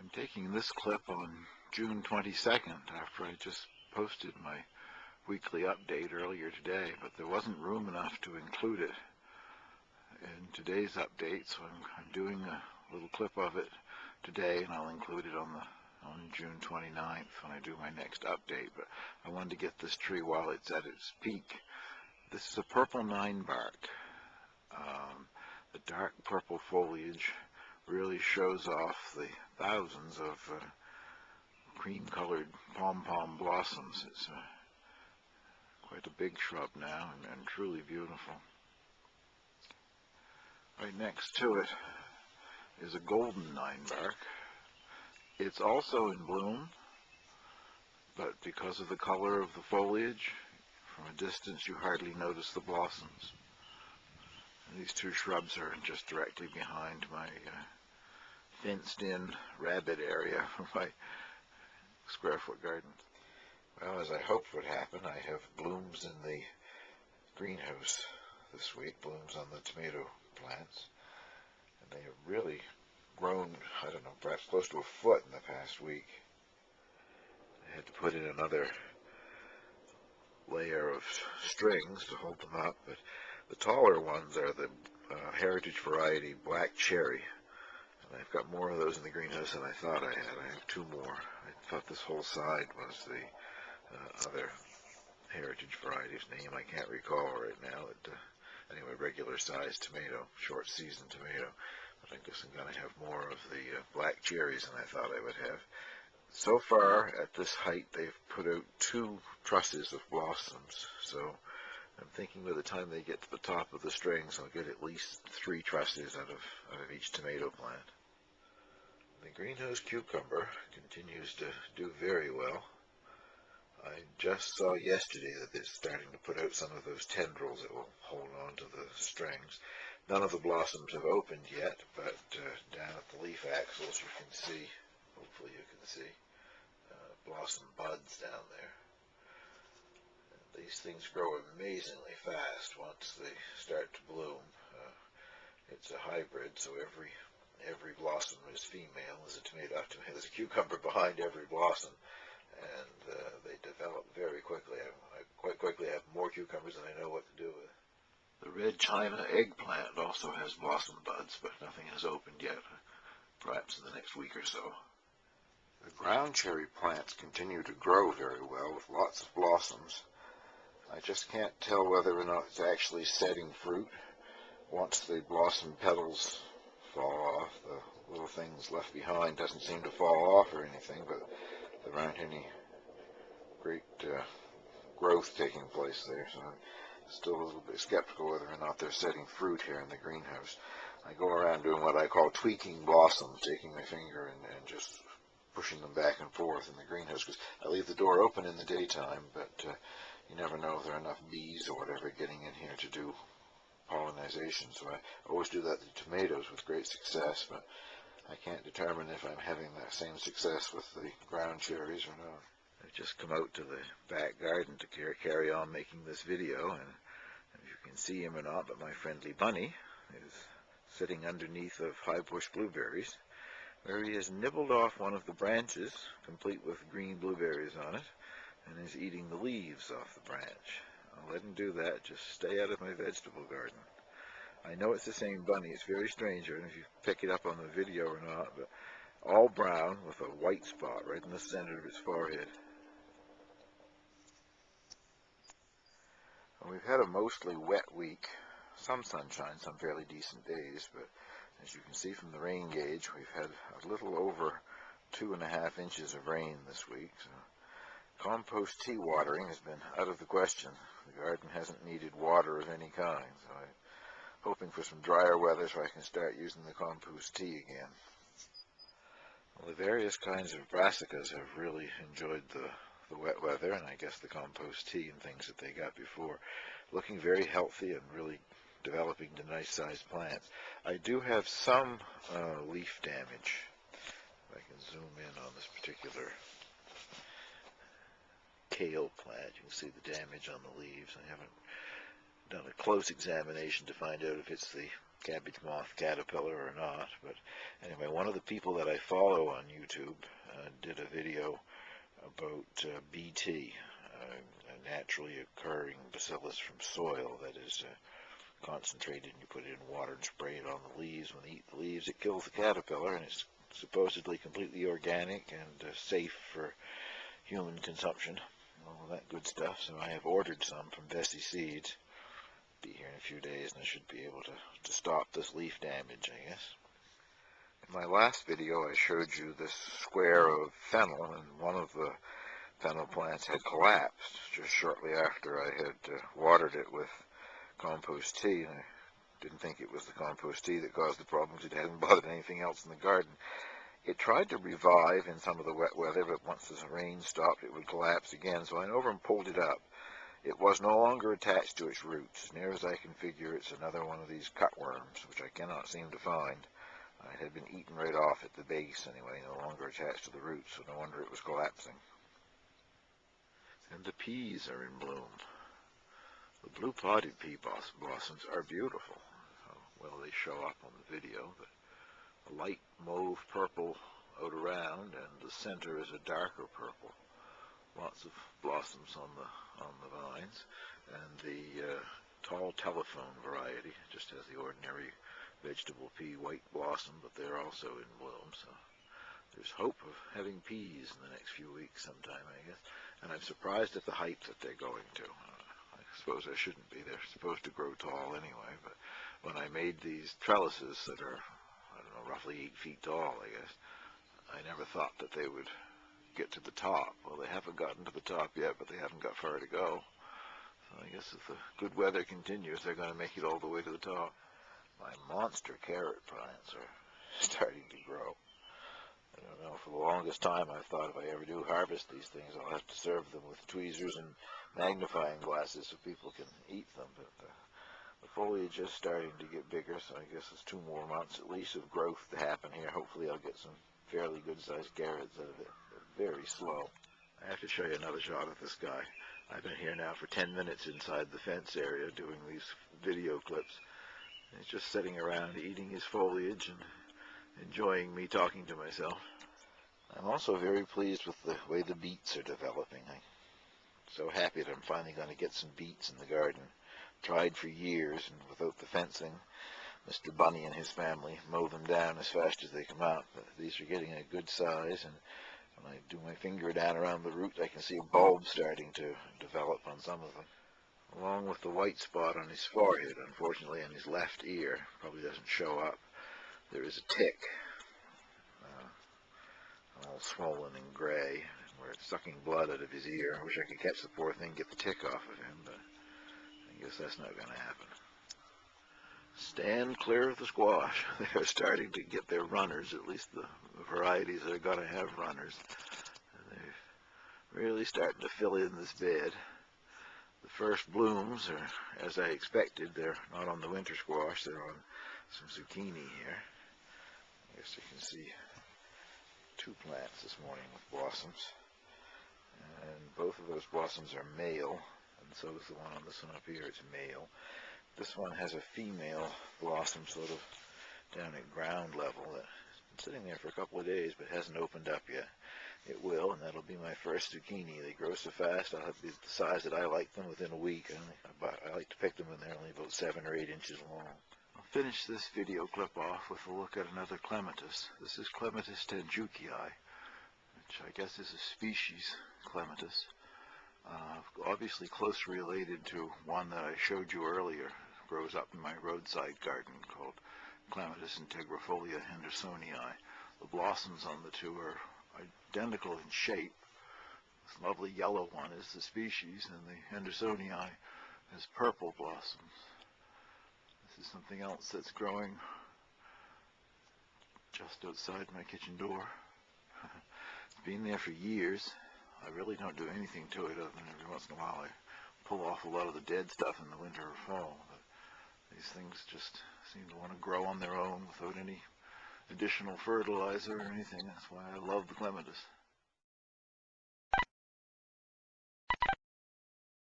I'm taking this clip on June 22nd after I just posted my weekly update earlier today, but there wasn't room enough to include it in today's update, so I'm doing a little clip of it today, and I'll include it on June 29th when I do my next update. But I wanted to get this tree while it's at its peak. This is a purple 9-bark. The dark purple foliage really shows off the thousands of cream-colored pom-pom blossoms. It's quite a big shrub now and truly beautiful. Right next to it is a golden 9-bark. It's also in bloom, but because of the color of the foliage, from a distance you hardly notice the blossoms. And these two shrubs are just directly behind my fenced-in rabbit area for my square-foot garden. Well, as I hoped would happen, I have blooms in the greenhouse this week, blooms on the tomato plants, and they have really grown, I don't know, perhaps close to a foot in the past week. I had to put in another layer of strings to hold them up, but the taller ones are the heritage variety black cherry, and I've got more of those in the greenhouse than I thought I had. I have two more. I thought this whole side was the other heritage variety's name. I can't recall right now. Anyway, regular sized tomato, short season tomato. But I guess I'm going to have more of the black cherries than I thought I would have. So far, at this height, they've put out 2 trusses of blossoms. So I'm thinking by the time they get to the top of the strings, I'll get at least 3 trusses out of each tomato plant. The greenhouse cucumber continues to do very well. I just saw yesterday that it's starting to put out some of those tendrils that will hold on to the strings. None of the blossoms have opened yet, but down at the leaf axils you can see, hopefully you can see, blossom buds down there. And these things grow amazingly fast once they start to bloom. It's a hybrid, so every blossom is female. There's a cucumber behind every blossom. And they develop very quickly. I quite quickly have more cucumbers than I know what to do with. The red China eggplant also has blossom buds, but nothing has opened yet, perhaps in the next week or so. The ground cherry plants continue to grow very well with lots of blossoms. I just can't tell whether or not it's actually setting fruit. Once the blossom petals fall off, the little things left behind doesn't seem to fall off or anything, but there aren't any great growth taking place there, so I'm still a little bit skeptical whether or not they're setting fruit here in the greenhouse. I go around doing what I call tweaking blossoms, taking my finger and just pushing them back and forth in the greenhouse, because I leave the door open in the daytime, but you never know if there are enough bees or whatever getting in here to do pollinization, so I always do that to tomatoes with great success, but I can't determine if I'm having that same success with the ground cherries or not. I've just come out to the back garden to carry on making this video, and if you can see him or not, but my friendly bunny is sitting underneath of high bush blueberries, where he has nibbled off one of the branches, complete with green blueberries on it, and is eating the leaves off the branch. I'll let him do that. Just stay out of my vegetable garden. I know it's the same bunny. It's very strange. I don't know if you pick it up on the video or not, but all brown with a white spot right in the center of its forehead. Well, we've had a mostly wet week. Some sunshine, some fairly decent days, but as you can see from the rain gauge, we've had a little over 2.5 inches of rain this week. So compost tea watering has been out of the question. The garden hasn't needed water of any kind, so I'm hoping for some drier weather so I can start using the compost tea again. Well, the various kinds of brassicas have really enjoyed the wet weather, and I guess the compost tea and things that they got before. Looking very healthy and really developing to nice-sized plants. I do have some leaf damage. If I can zoom in on this particular kale plant, you can see the damage on the leaves. I haven't done a close examination to find out if it's the cabbage moth caterpillar or not. But anyway, one of the people that I follow on YouTube did a video about BT, a naturally occurring bacillus from soil that is concentrated, and you put it in water and spray it on the leaves. When they eat the leaves, it kills the caterpillar, and it's supposedly completely organic and safe for human consumption, all that good stuff. So I have ordered some from Bessie Seeds. Be here in a few days, and I should be able to stop this leaf damage, I guess. In my last video, I showed you this square of fennel, and one of the fennel plants had collapsed just shortly after I had watered it with compost tea. And I didn't think it was the compost tea that caused the problems. It hadn't bothered anything else in the garden. It tried to revive in some of the wet weather, but once the rain stopped, it would collapse again. So I went over and pulled it up. It was no longer attached to its roots. As near as I can figure, it's another one of these cutworms, which I cannot seem to find. It had been eaten right off at the base anyway, no longer attached to the roots, so no wonder it was collapsing. And the peas are in bloom. The blue-potted pea blossoms are beautiful. Well, they show up on the video, but a light mauve purple out around, and the center is a darker purple. Lots of blossoms on the vines, and the tall telephone variety just has the ordinary vegetable pea white blossom, but they're also in bloom, so there's hope of having peas in the next few weeks sometime, I guess. And I'm surprised at the height that they're going to. I suppose I shouldn't be. They're supposed to grow tall anyway, but when I made these trellises that are, I don't know, roughly 8 feet tall, I guess, I never thought that they would get to the top. Well, they haven't gotten to the top yet, but they haven't got far to go. So I guess if the good weather continues, they're going to make it all the way to the top. My monster carrot plants are starting to grow. I don't know, for the longest time I thought if I ever do harvest these things, I'll have to serve them with tweezers and magnifying glasses so people can eat them. But the foliage is starting to get bigger, so I guess it's 2 more months at least of growth to happen here. Hopefully I'll get some fairly good-sized carrots out of it. They're very slow. I have to show you another shot of this guy. I've been here now for 10 minutes inside the fence area doing these video clips. He's just sitting around eating his foliage and enjoying me talking to myself. I'm also very pleased with the way the beets are developing. I'm so happy that I'm finally going to get some beets in the garden. Tried for years, and without the fencing, Mr. Bunny and his family mow them down as fast as they come out. But these are getting a good size, and when I do my finger down around the root, I can see a bulb starting to develop on some of them. Along with the white spot on his forehead, unfortunately on his left ear, probably doesn't show up, there is a tick, all swollen and gray, where it's sucking blood out of his ear. I wish I could catch the poor thing and get the tick off of him, but I guess that's not going to happen. Stand clear of the squash. They're starting to get their runners, at least the varieties that are going to have runners. And they're really starting to fill in this bed. The first blooms are, as I expected, they're not on the winter squash, they're on some zucchini here. I guess you can see 2 plants this morning with blossoms. And both of those blossoms are male, and so is the one on this one up here, it's male. This one has a female blossom sort of down at ground level that's been sitting there for a couple of days but hasn't opened up yet. It will, and that'll be my first zucchini. They grow so fast, I'll have the size that I like them within a week. I like to pick them when they're only about 7 or 8 inches long. I'll finish this video clip off with a look at another clematis. This is Clematis tanjuki, which I guess is a species clematis. Obviously closely related to one that I showed you earlier. It grows up in my roadside garden called Clematis integrifolia hendersonii. The blossoms on the two are identical in shape. This lovely yellow one is the species, and the hendersonii has purple blossoms. This is something else that's growing just outside my kitchen door. It's been there for years. I really don't do anything to it other than every once in a while I pull off a lot of the dead stuff in the winter or fall. But these things just seem to want to grow on their own without any additional fertilizer or anything. That's why I love the clematis.